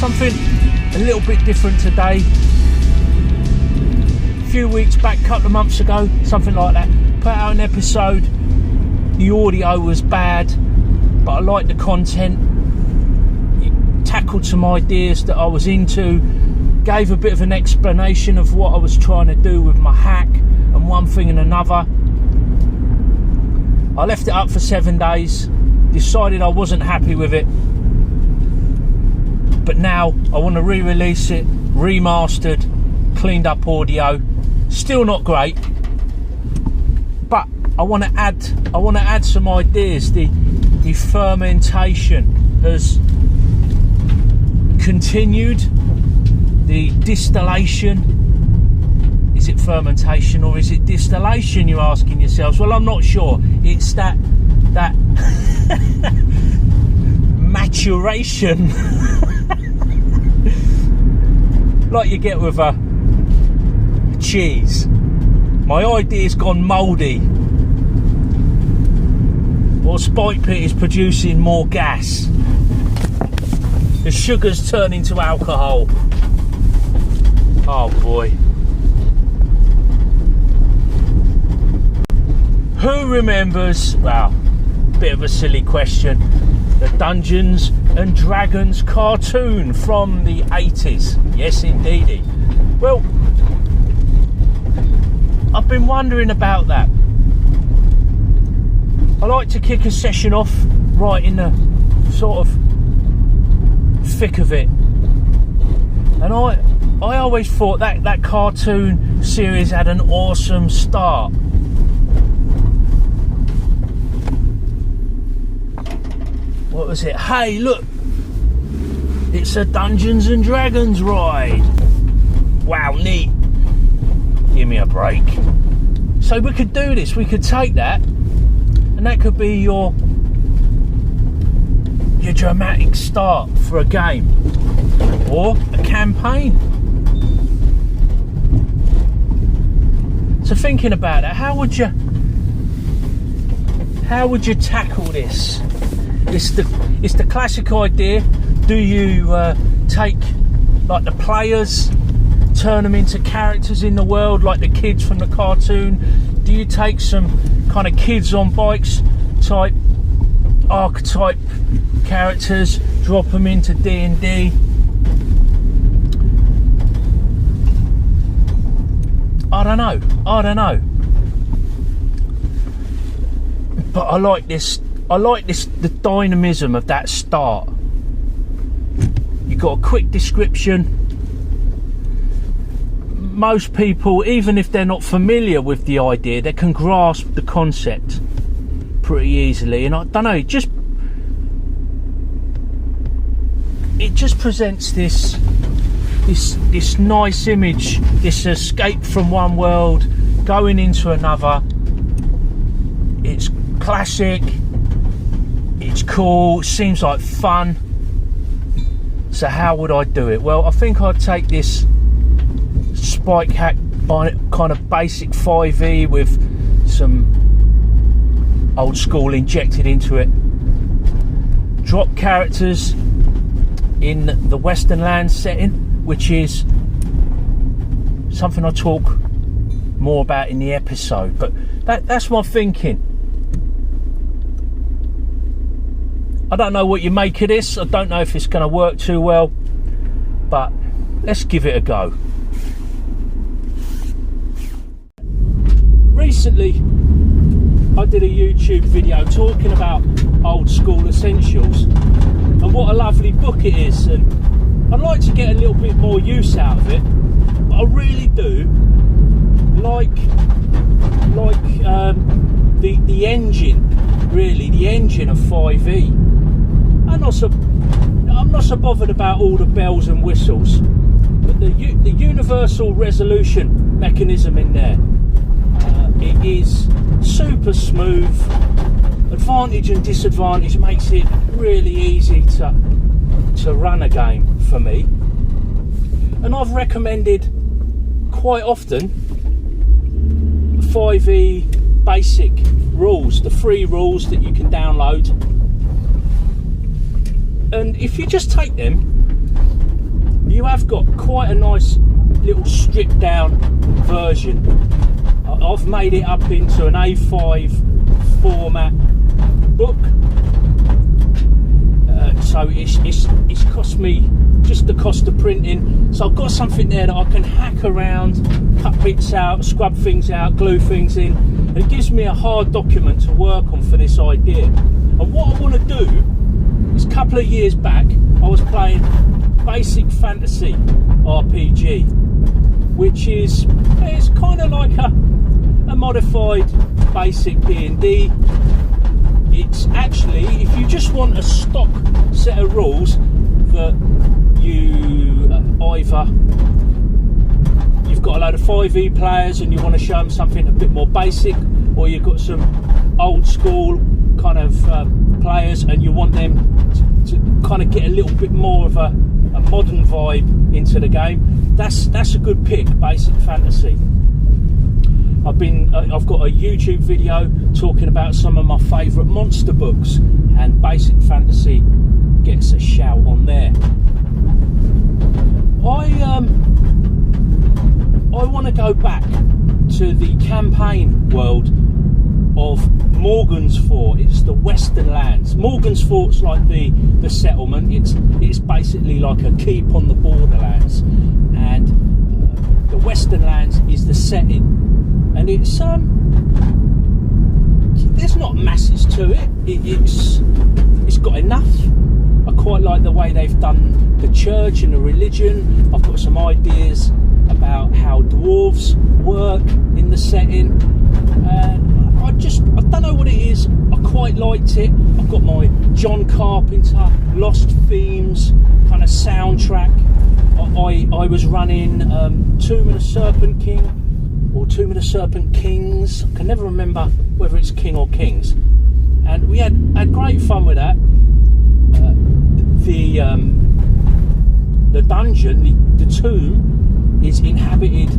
something a little bit different today. A few weeks back, couple of months ago, something like that, put out an episode. The audio was bad, but I liked the content. It tackled some ideas that I was into, gave a bit of an explanation of what I was trying to do with my hack and one thing and another. I left it up for 7 days, decided I wasn't happy with it, but now I want to re-release it, remastered, cleaned up audio. Still not great, but I want to add some ideas. The fermentation has continued. The distillation, is it fermentation or is it distillation, you're asking yourselves? Well, I'm not sure. It's that maturation like you get with a cheese. My idea's gone mouldy, or Spike Pit is producing more gas. The sugar's turning to alcohol. Oh boy. Who remembers, well, bit of a silly question, the Dungeons and Dragons cartoon from the 80s? Yes indeedy. Well, I've been wondering about that. I like to kick a session off right in the sort of thick of it, and I always thought that cartoon series had an awesome start. What was it? Hey, look, it's a Dungeons and Dragons ride. Wow, neat. Give me a break. So we could do this. We could take that, and that could be your dramatic start for a game or a campaign. So thinking about it, how would you tackle this? It's the classic idea. Do you take like the players, turn them into characters in the world like the kids from the cartoon? Do you take some kind of kids on bikes type archetype characters, drop them into D&D? I don't know, but I like this, the dynamism of that start. You've got a quick description. Most people, even if they're not familiar with the idea, they can grasp the concept pretty easily. And I don't know, it just presents this nice image, this escape from one world, going into another. It's classic, it's cool, seems like fun. So how would I do it? Well, I think I'd take this Spike hack kind of basic 5e with some old school injected into it. Drop characters in the Westernlands setting, which is something I talk more about in the episode, but that's my thinking. I don't know what you make of this. I don't know if it's going to work too well, but let's give it a go. Recently I did a YouTube video talking about old school essentials and what a lovely book it is, and I'd like to get a little bit more use out of it, but I really do like the engine, really, the engine of 5e. I'm not so bothered about all the bells and whistles, but the universal resolution mechanism in there, it is super smooth. Advantage and disadvantage makes it really easy to run a game for me, and I've recommended quite often 5e basic rules, the free rules that you can download, and if you just take them you have got quite a nice little stripped down version. I've made it up into an A5 format book, so it's cost me just the cost of printing. So I've got something there that I can hack around, cut bits out, scrub things out, glue things in, and it gives me a hard document to work on for this idea. And what I want to do is, a couple of years back I was playing Basic Fantasy RPG, which is, it's kind of like a modified basic D&D. It's actually, if you just want a stock set of rules that you either you've got a load of 5e players and you want to show them something a bit more basic, or you've got some old school kind of players and you want them to kind of get a little bit more of a modern vibe into the game, that's a good pick, Basic Fantasy. I've got a YouTube video talking about some of my favourite monster books, and Basic Fantasy gets a shout on there. I want to go back to the campaign world of Morgansfort. It's the Westernlands. Morgansfort's like the settlement. It's basically like a keep on the borderlands, and the Westernlands is the setting. And it's there's not masses to it. It's got enough. I quite like the way they've done the church and the religion. I've got some ideas about how dwarves work in the setting. I don't know what it is. I quite liked it. I've got my John Carpenter Lost Themes kind of soundtrack. I was running Tomb of the Serpent King, or Tomb of the Serpent Kings. I can never remember whether it's King or Kings, and we had great fun with that. The dungeon, the tomb, is inhabited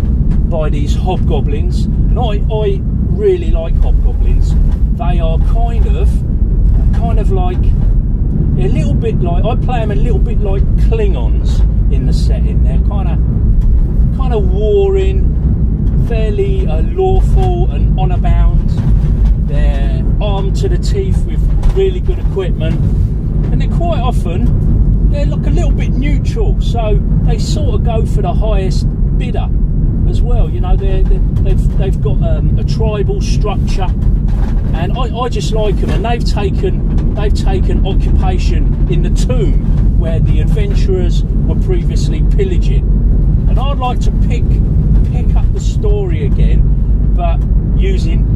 by these hobgoblins, and I really like hobgoblins. They are kind of like a little bit like, I play them a little bit like Klingons in the setting. They're kind of warring, fairly lawful and honour bound. They're armed to the teeth with really good equipment, and they're quite often they're like a little bit neutral, so they sort of go for the highest bidder as well. You know, they've got a tribal structure, and I just like them. And they've taken occupation in the tomb where the adventurers were previously pillaging, and I'd like to pick up the story again, but using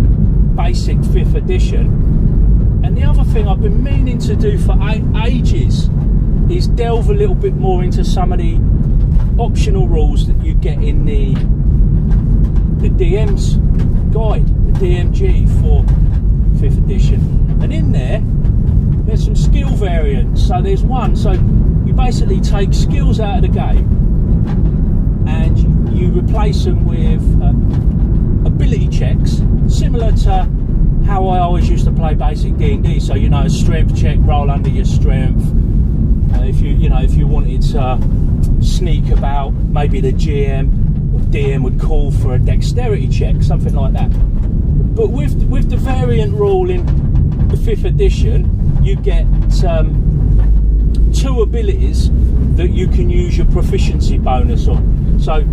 basic 5th edition. And the other thing I've been meaning to do for ages is delve a little bit more into some of the optional rules that you get in the DM's guide, the DMG for 5th edition. And in there's some skill variants. So there's one, so you basically take skills out of the game and you replace them with ability checks, similar to how I always used to play basic D&D. So, you know, a strength check, roll under your strength. If you wanted to sneak about, maybe the GM or DM would call for a dexterity check, something like that. But with the variant rule in the 5th edition, you get 2 abilities that you can use your proficiency bonus on. So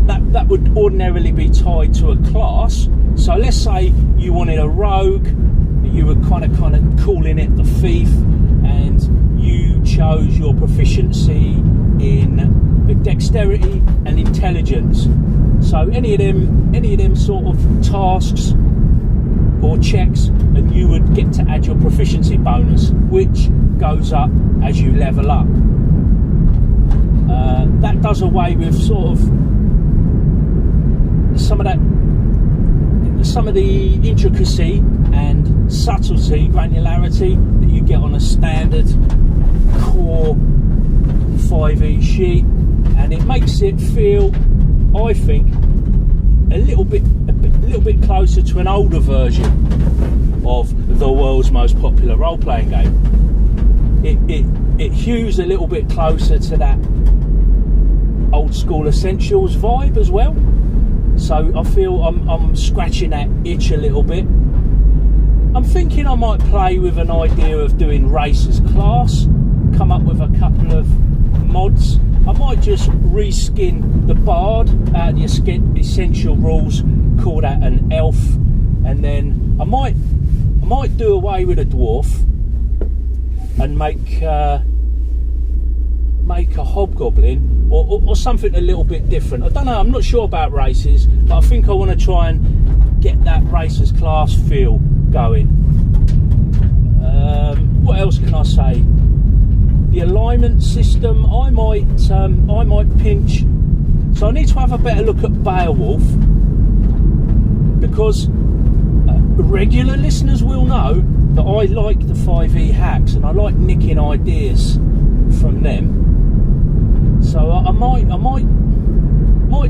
that would ordinarily be tied to a class. So let's say you wanted a rogue, you were kind of calling it the thief, and you chose your proficiency in dexterity and intelligence. So any of them sort of tasks or checks, and you would get to add your proficiency bonus, which goes up as you level up. That does away with sort of some of the intricacy and subtlety, granularity that you get on a standard core 5e sheet, and it makes it feel, I think, a little bit closer to an older version of the world's most popular role-playing game. It hews a little bit closer to that old school essentials vibe as well. So I feel I'm scratching that itch a little bit. I'm thinking I might play with an idea of doing racers class, come up with a couple of mods. I might just reskin the Bard out of the essential rules, call that an elf, and then I might do away with a dwarf and make a hobgoblin or something a little bit different. I don't know, I'm not sure about races, but I think I want to try and get that racers class feel going. What else can I say? The alignment system, I might pinch. So I need to have a better look at Beowulf, because regular listeners will know that I like the 5e hacks and I like nicking ideas from them. So I might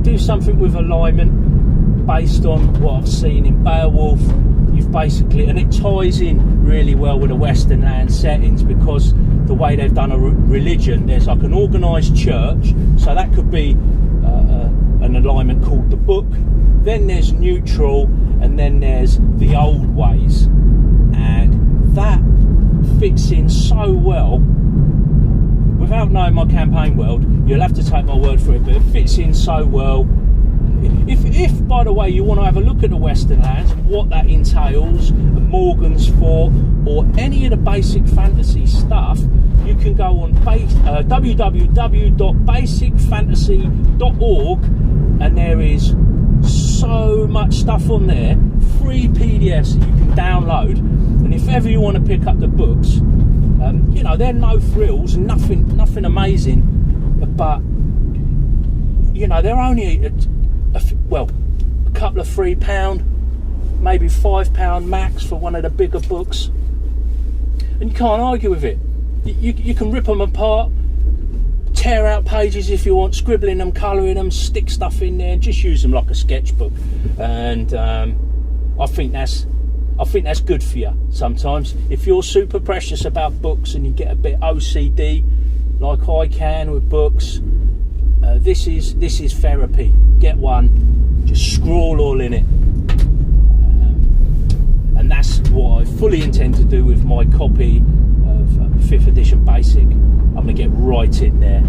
do something with alignment based on what I've seen in Beowulf. You've basically, and it ties in really well with the Westernlands settings, because the way they've done a religion, there's like an organised church, so that could be an alignment called the book. Then there's neutral, and then there's the old ways, and that fits in so well. Without knowing my campaign world, you'll have to take my word for it, but it fits in so well. If by the way, you want to have a look at the Westernlands, what that entails, Morgan's Fort, or any of the basic fantasy stuff, you can go on www.basicfantasy.org, and there is so much stuff on there, free PDFs that you can download. And if ever you want to pick up the books, you know, they're no frills, nothing amazing, but you know, they're only a couple of £3, maybe £5 max for one of the bigger books, and you can't argue with it. You can rip them apart, tear out pages if you want, scribbling them, colouring them, stick stuff in there, just use them like a sketchbook. And I think that's good for you sometimes. If you're super precious about books and you get a bit OCD like I can with books, this is therapy. Get one, just scrawl all in it, and that's what I fully intend to do with my copy of 5th edition Basic. I'm going to get right in there,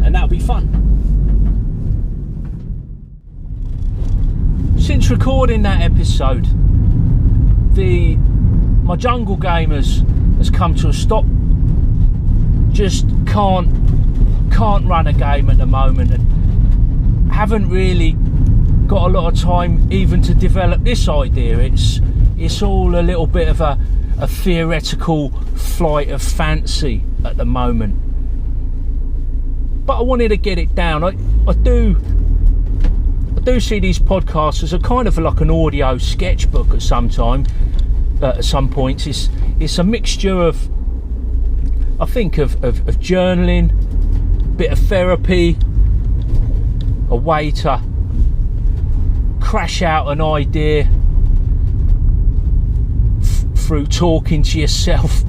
and that'll be fun. Since recording that episode, my jungle game has come to a stop. Just can't run a game at the moment, and haven't really got a lot of time even to develop this idea. It's all a little bit of a theoretical flight of fancy at the moment, but I wanted to get it down. I do see these podcasts as a kind of like an audio sketchbook at some points. It's a mixture of, I think, of journaling, bit of therapy, a way to crash out an idea through talking to yourself.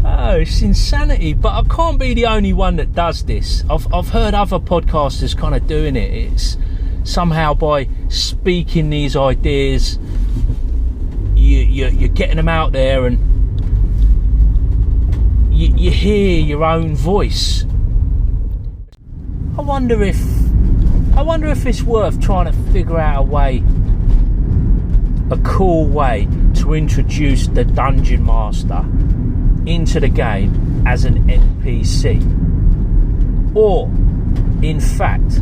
Oh, it's insanity, but I can't be the only one that does this. I've heard other podcasters kind of doing it. It's somehow by speaking these ideas, you're getting them out there, and you hear your own voice. I wonder if it's worth trying to figure out a cool way to introduce the Dungeon Master into the game as an NPC, or in fact,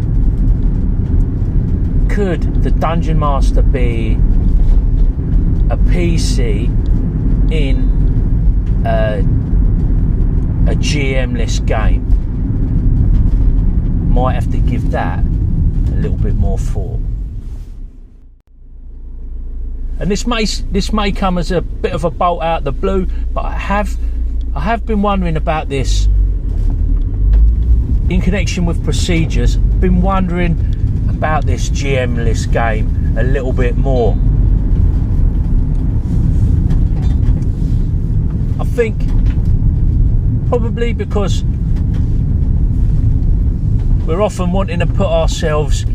could the Dungeon Master be a PC in a GM-less game? Might have to give that a little bit more thought. And this may come as a bit of a bolt out of the blue, but I have been wondering about this in connection with procedures. Been wondering about this GM-less game a little bit more. I think probably because we're often wanting to put ourselves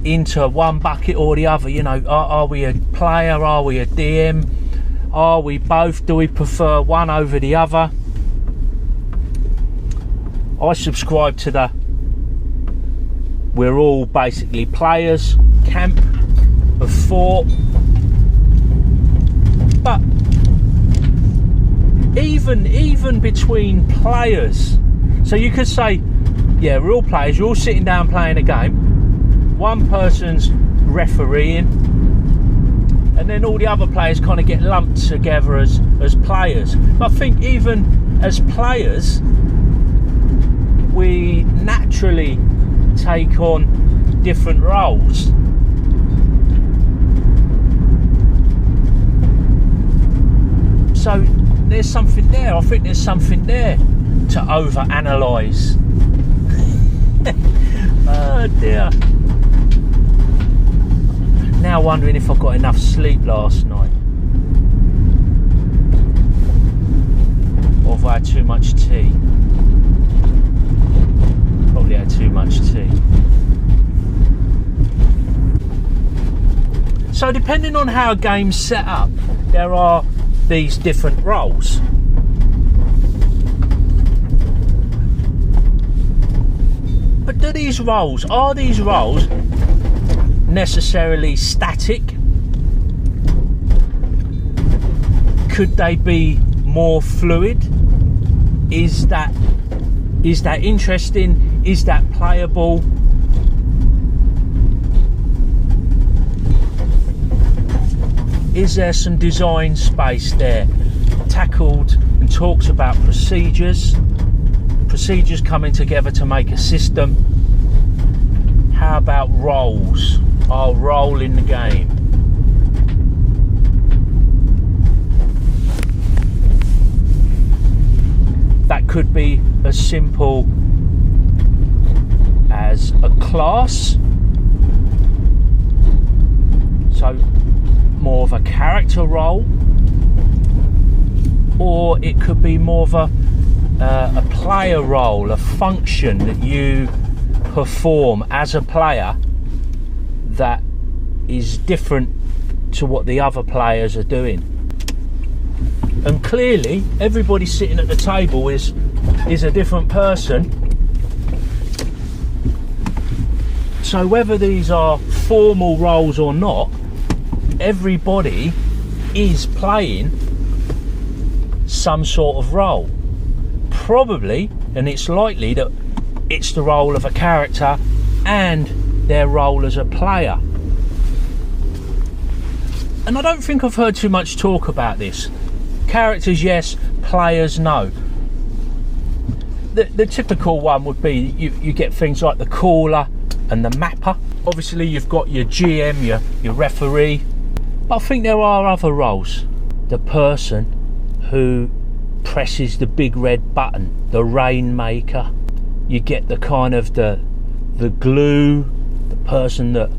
into one bucket or the other. You know, are we a player? Are we a DM? Are we both? Do we prefer one over the other? I subscribe to the we're all basically players camp of thought. But even between players, so you could say, yeah, we're all players, you're all sitting down playing a game, one person's refereeing, and then all the other players kind of get lumped together as players. But I think even as players, we naturally take on different roles. So there's something there. I think there's something there to overanalyse. Oh dear. Now wondering if I got enough sleep last night, or if I had too much tea. Probably had too much tea. So depending on how a game's set up, there are these different roles. But are these roles necessarily static? Could they be more fluid? Is that interesting? Is that playable? Is there some design space there? Tackled and talks about procedures coming together to make a system. How about roles? Our role in the game. That could be as simple as a class, so more of a character role, or it could be more of a player role, a function that you perform as a player that is different to what the other players are doing. And clearly everybody sitting at the table is a different person. So whether these are formal roles or not, everybody is playing some sort of role. Probably, and it's likely that it's the role of a character and their role as a player. And I don't think I've heard too much talk about this. Characters, yes. Players, no. The typical one would be you get things like the caller and the mapper. Obviously you've got your GM, your referee. But I think there are other roles. The person who presses the big red button, the rainmaker. You get the kind of the glue, the person that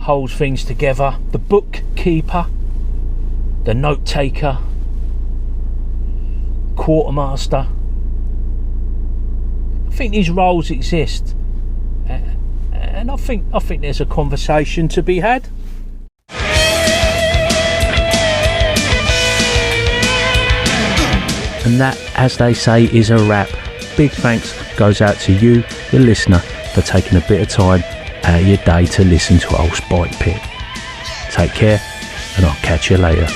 holds things together, the bookkeeper, the note taker, quartermaster. I think these roles exist, and I think there's a conversation to be had. And that, as they say, is a wrap. Big thanks goes out to you, the listener, for taking a bit of time out of your day to listen to old Spike Pit. Take care, and I'll catch you later.